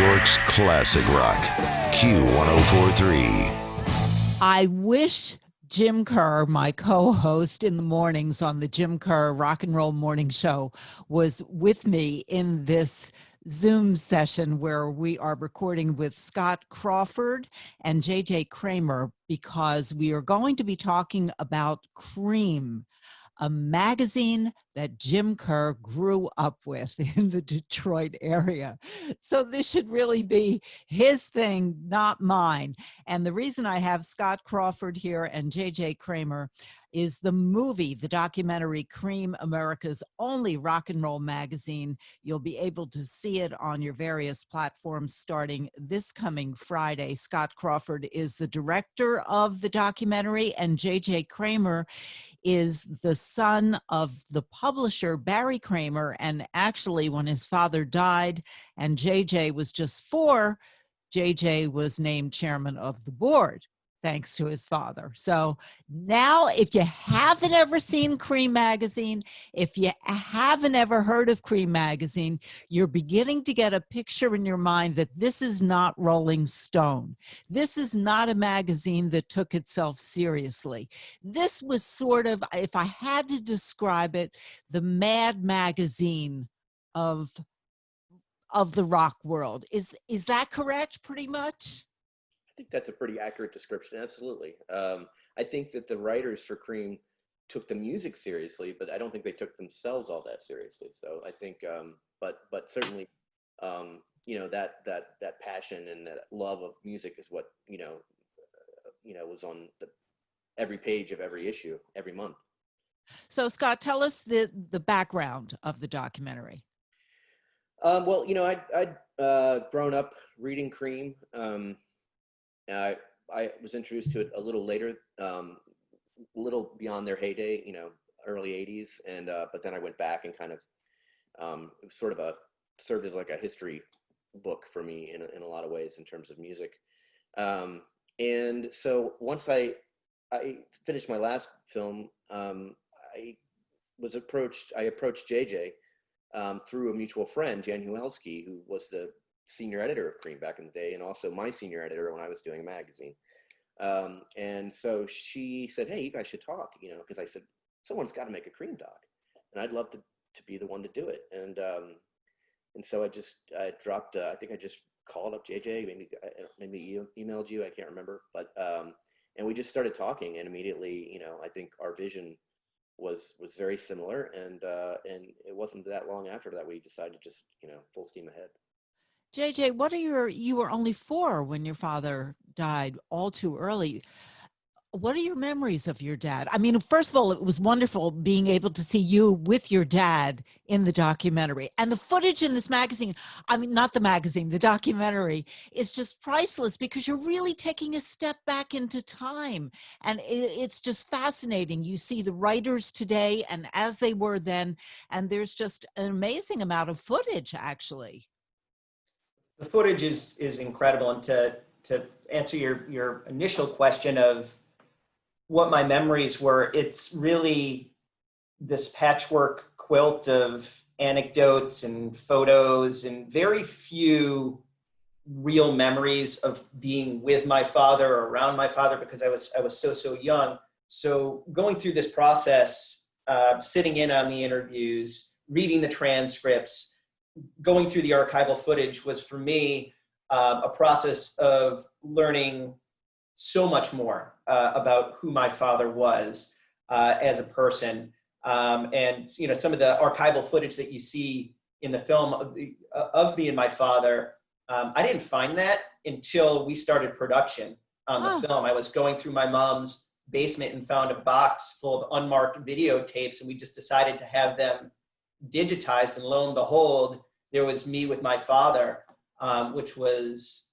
York's classic rock, Q1043. I wish Jim Kerr, my co-host in the mornings on the Jim Kerr Rock and Roll Morning Show, was with me in this Zoom session where we are recording with Scott Crawford and JJ Kramer, because we are going to be talking about Creem, a magazine that Jim Kerr grew up with in the Detroit area. So this should really be his thing, not mine. And the reason I have Scott Crawford here and JJ Kramer is the movie, the documentary Creem, America's only rock and roll magazine. You'll be able to see it on your various platforms starting this coming Friday. Scott Crawford is the director of the documentary, and JJ Kramer is the son of the publisher Barry Kramer. And actually, when his father died and JJ was just 4, JJ was named chairman of the board thanks to his father. So now, if you haven't ever seen Creem magazine, if you haven't ever heard of Creem magazine, you're beginning to get a picture in your mind that this is not Rolling Stone. This is not a magazine that took itself seriously. This was sort of, if I had to describe it, the Mad magazine of the rock world. Is that correct, pretty much? I think that's a pretty accurate description. Absolutely. I think that the writers for Creem took the music seriously, but I don't think they took themselves all that seriously. So I think, but certainly, that passion and that love of music is what was on every page of every issue every month. So Scott, tell us the background of the documentary. Well, I'd grown up reading Creem. I was introduced to it a little later, a little beyond their heyday, early 80s. And but then I went back and kind of, it was sort of served as like a history book for me in a lot of ways in terms of music. And so once I finished my last film, I approached JJ through a mutual friend, Jan Huelski, who was the senior editor of Creem back in the day, and also my senior editor when I was doing a magazine. And so she said, "Hey, you guys should talk," because I said, someone's got to make a Creem doc, and I'd love to be the one to do it. And so I dropped. I think I just called up JJ, maybe emailed you. I can't remember, but and we just started talking, and immediately, I think our vision was very similar, and it wasn't that long after that we decided to just full steam ahead. JJ, you were only 4 when your father died, all too early. What are your memories of your dad? I mean, first of all, it was wonderful being able to see you with your dad in the documentary. And the footage in this magazine, I mean, not the magazine, the documentary, is just priceless because you're really taking a step back into time. And it's just fascinating. You see the writers today and as they were then, and there's just an amazing amount of footage, actually. The footage is incredible. And to answer your initial question of what my memories were, it's really this patchwork quilt of anecdotes and photos and very few real memories of being with my father or around my father because I was so young. So going through this process, sitting in on the interviews, reading the transcripts, going through the archival footage was for me a process of learning so much more about who my father was as a person. And some of the archival footage that you see in the film of me and my father, I didn't find that until we started production on the film. I was going through my mom's basement and found a box full of unmarked videotapes, and we just decided to have them digitized, and lo and behold, there was me with my father, which was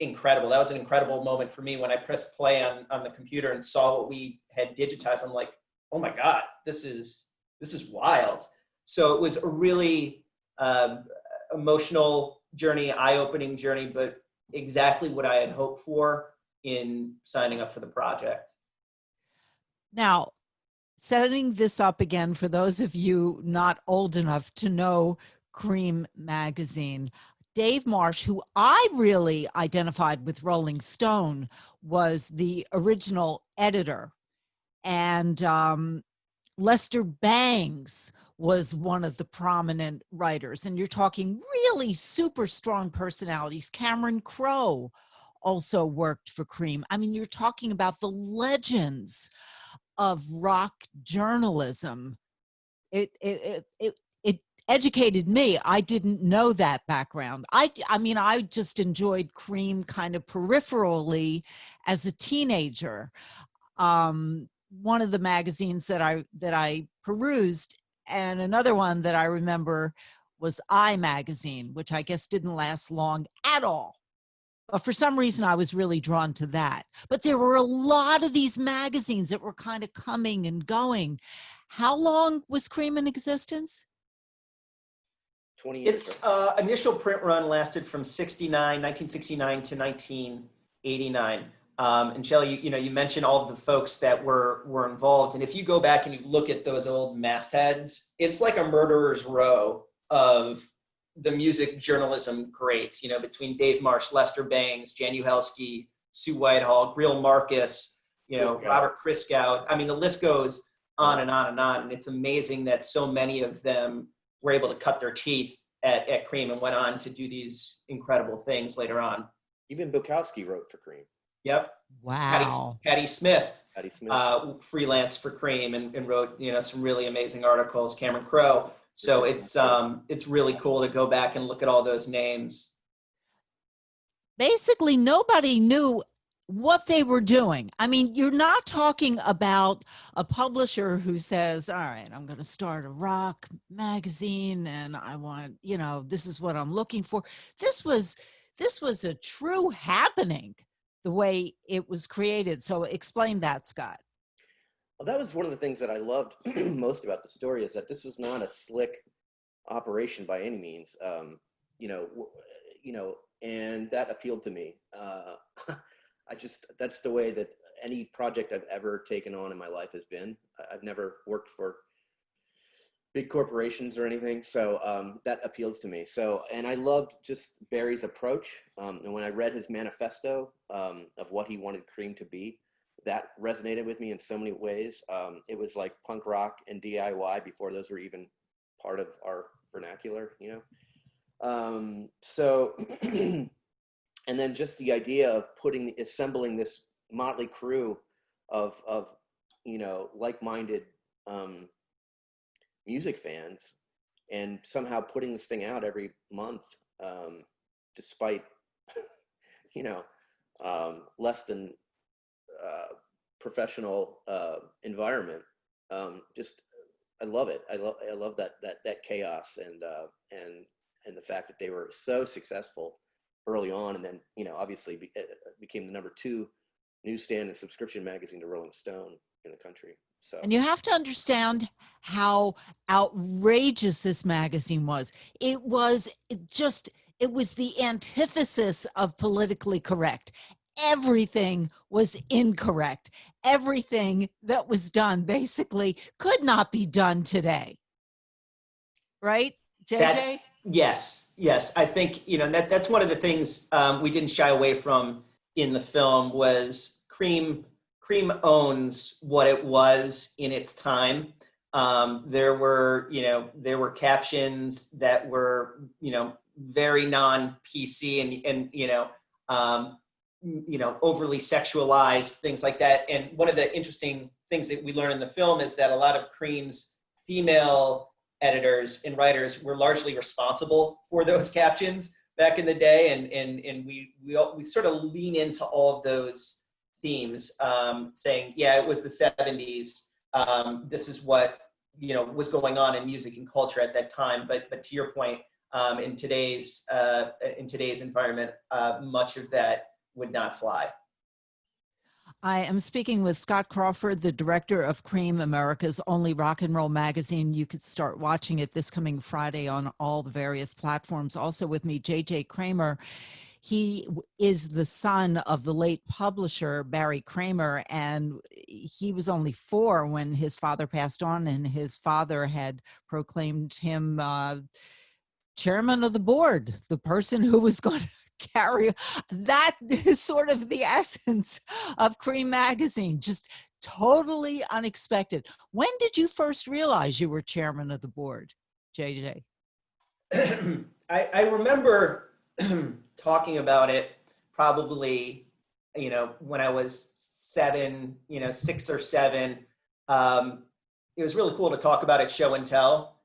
incredible. That was an incredible moment for me when I pressed play on the computer and saw what we had digitized. I'm like, oh my God, this is wild. So it was a really emotional journey, eye-opening journey, but exactly what I had hoped for in signing up for the project. Now, setting this up again for those of you not old enough to know Creem magazine, Dave Marsh, who I really identified with Rolling Stone, was the original editor. And Lester Bangs was one of the prominent writers. And you're talking really super strong personalities. Cameron Crowe also worked for Creem. I mean, you're talking about the legends of rock journalism. It educated me. I didn't know that background. I mean, I just enjoyed Creem kind of peripherally as a teenager. One of the magazines that I perused, and another one that I remember, was I Magazine, which I guess didn't last long at all. But for some reason, I was really drawn to that. But there were a lot of these magazines that were kind of coming and going. How long was Creem in existence? 20 years. Its initial print run lasted from 1969 to 1989. And Shelley, you mentioned all of the folks that were involved. And if you go back and you look at those old mastheads, it's like a murderer's row of the music journalism greats, between Dave Marsh, Lester Bangs, Jan Uhelski, Sue Whitehall, Greil Marcus, Robert Christgau. I mean, the list goes on and on and on. And it's amazing that so many of them were able to cut their teeth at Creem and went on to do these incredible things later on. Even Bukowski wrote for Creem. Yep. Wow. Patty Smith, freelance for Creem and wrote, some really amazing articles. Cameron Crowe. So it's really cool to go back and look at all those names. Basically, nobody knew what they were doing. I mean, you're not talking about a publisher who says, all right, I'm going to start a rock magazine and I want, this is what I'm looking for. This was a true happening, the way it was created. So explain that, Scott. Well, that was one of the things that I loved most about the story, is that this was not a slick operation by any means, and that appealed to me. That's the way that any project I've ever taken on in my life has been. I've never worked for big corporations or anything. So that appeals to me. So, and I loved just Barry's approach. And when I read his manifesto of what he wanted Creem to be, that resonated with me in so many ways. It was like punk rock and DIY before those were even part of our vernacular, So, and then just the idea of assembling this motley crew of like-minded music fans, and somehow putting this thing out every month, despite, less than professional environment. I love it. I love that chaos and the fact that they were so successful early on, and then obviously became the number 2 newsstand and subscription magazine to Rolling Stone in the country. So, and you have to understand how outrageous this magazine was. It was the antithesis of politically correct. Everything was incorrect. Everything that was done basically could not be done today. Right, JJ? Yes. I think, that's one of the things we didn't shy away from in the film was Creem owns what it was in its time. There were captions that were, very non-PC and overly sexualized, things like that. And one of the interesting things that we learn in the film is that a lot of Creem's female editors and writers were largely responsible for those captions back in the day, and we sort of lean into all of those themes, saying, yeah, it was the 70s. This is what was going on in music and culture at that time. But to your point, in today's environment, much of that would not fly. I am speaking with Scott Crawford, the director of Creem, America's only rock and roll magazine. You could start watching it this coming Friday on all the various platforms. Also with me, JJ Kramer. He is the son of the late publisher, Barry Kramer, and he was only 4 when his father passed on, and his father had proclaimed him chairman of the board, the person who was going to carry. That is sort of the essence of Creem magazine, just totally unexpected. When did you first realize you were chairman of the board, JJ? I remember talking about it probably, when I was 6 or 7. It was really cool to talk about it show and tell.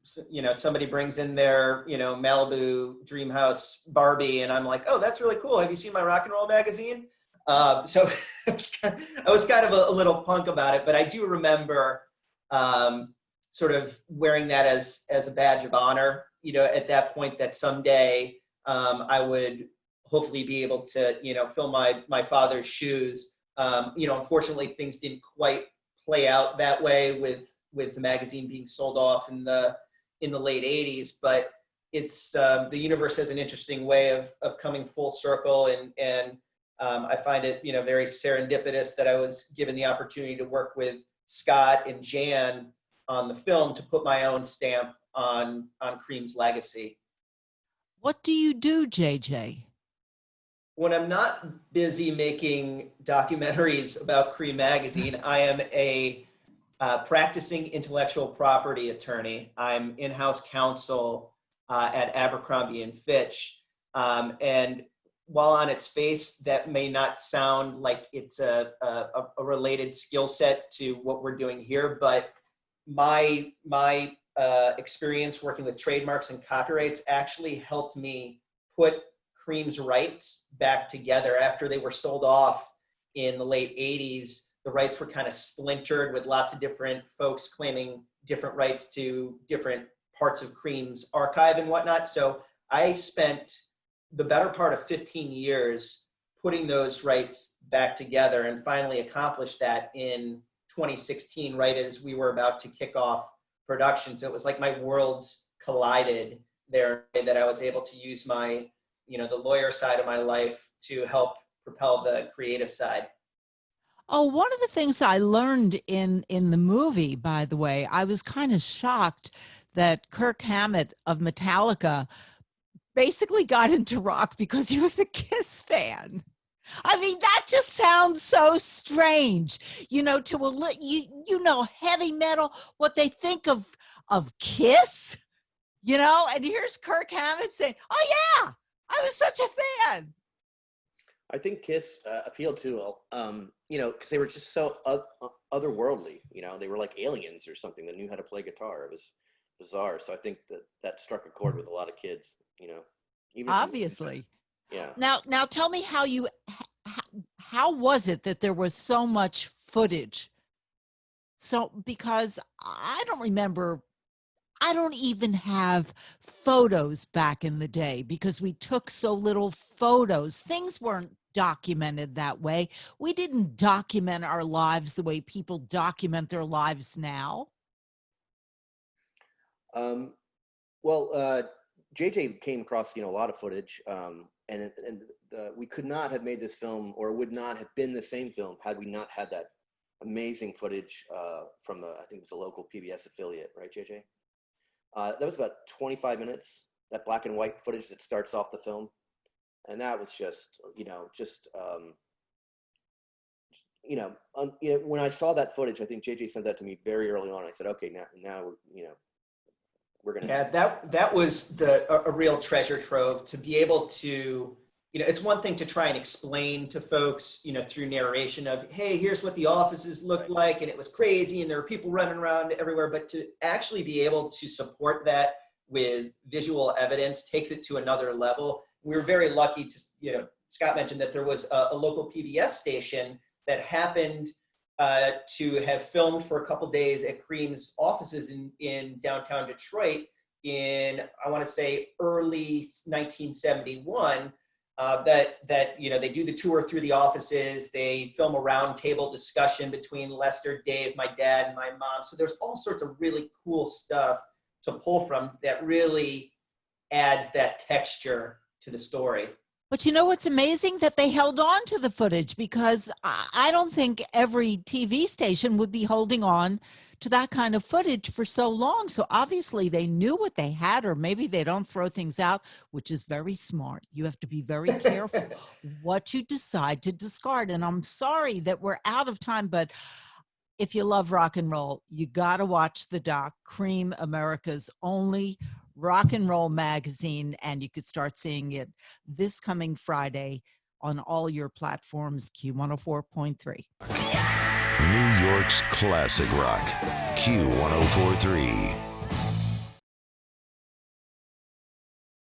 Somebody brings in their, Malibu Dream House Barbie, and I'm like, oh, that's really cool. Have you seen my rock and roll magazine? So I was kind of a little punk about it, but I do remember sort of wearing that as a badge of honor, at that point, that someday I would hopefully be able to, fill my father's shoes. Unfortunately, things didn't quite play out that way with the magazine being sold off in the late 80s, but it's the universe has an interesting way of coming full circle, and I find it very serendipitous that I was given the opportunity to work with Scott and Jan on the film to put my own stamp on Creem's legacy. What do you do, JJ? When I'm not busy making documentaries about Creem magazine, I am a practicing intellectual property attorney. I'm in-house counsel at Abercrombie and Fitch. And while on its face, that may not sound like it's a related skill set to what we're doing here, but my experience working with trademarks and copyrights actually helped me put Creem's rights back together after they were sold off in the late 80s. The rights were kind of splintered with lots of different folks claiming different rights to different parts of Creem's archive and whatnot. So I spent the better part of 15 years putting those rights back together, and finally accomplished that in 2016, right as we were about to kick off production. So it was like my worlds collided there, that I was able to use my, the lawyer side of my life to help propel the creative side. Oh, one of the things I learned in the movie, by the way, I was kind of shocked that Kirk Hammett of Metallica basically got into rock because he was a Kiss fan. I mean, that just sounds so strange, to heavy metal, what they think of Kiss, and here's Kirk Hammett saying, oh yeah, I was such a fan. I think Kiss appealed to, because they were just so otherworldly. They were like aliens or something that knew how to play guitar. It was bizarre. So I think that struck a chord with a lot of kids. Even obviously. Yeah. Now tell me how was it that there was so much footage? So because I don't even have photos back in the day because we took so little photos. Things weren't documented that way. We didn't document our lives the way people document their lives now. JJ came across, a lot of footage, and we could not have made this film, or would not have been the same film, had we not had that amazing footage from I think it was a local PBS affiliate, right, JJ? That was about 25 minutes, that black and white footage that starts off the film. And that was just, when I saw that footage, I think JJ sent that to me very early on. I said, okay, now we're going to. Yeah, that was a real treasure trove to be able to, it's one thing to try and explain to folks, through narration of, hey, here's what the offices looked like, and it was crazy, and there were people running around everywhere, but to actually be able to support that with visual evidence takes it to another level. We were very lucky to, Scott mentioned that there was a local PBS station that happened to have filmed for a couple days at Creem's offices in downtown Detroit in, I want to say, early 1971. That they do the tour through the offices. They film a roundtable discussion between Lester, Dave, my dad, and my mom. So there's all sorts of really cool stuff to pull from that really adds that texture to the story. But what's amazing? That they held on to the footage, because I don't think every TV station would be holding on to that kind of footage for so long. So obviously they knew what they had, or maybe they don't throw things out, which is very smart. You have to be very careful what you decide to discard. And I'm sorry that we're out of time, but if you love rock and roll, you got to watch the doc, Creem, America's only rock and roll magazine, and you could start seeing it this coming Friday on all your platforms, Q104.3. New York's classic rock, Q104.3.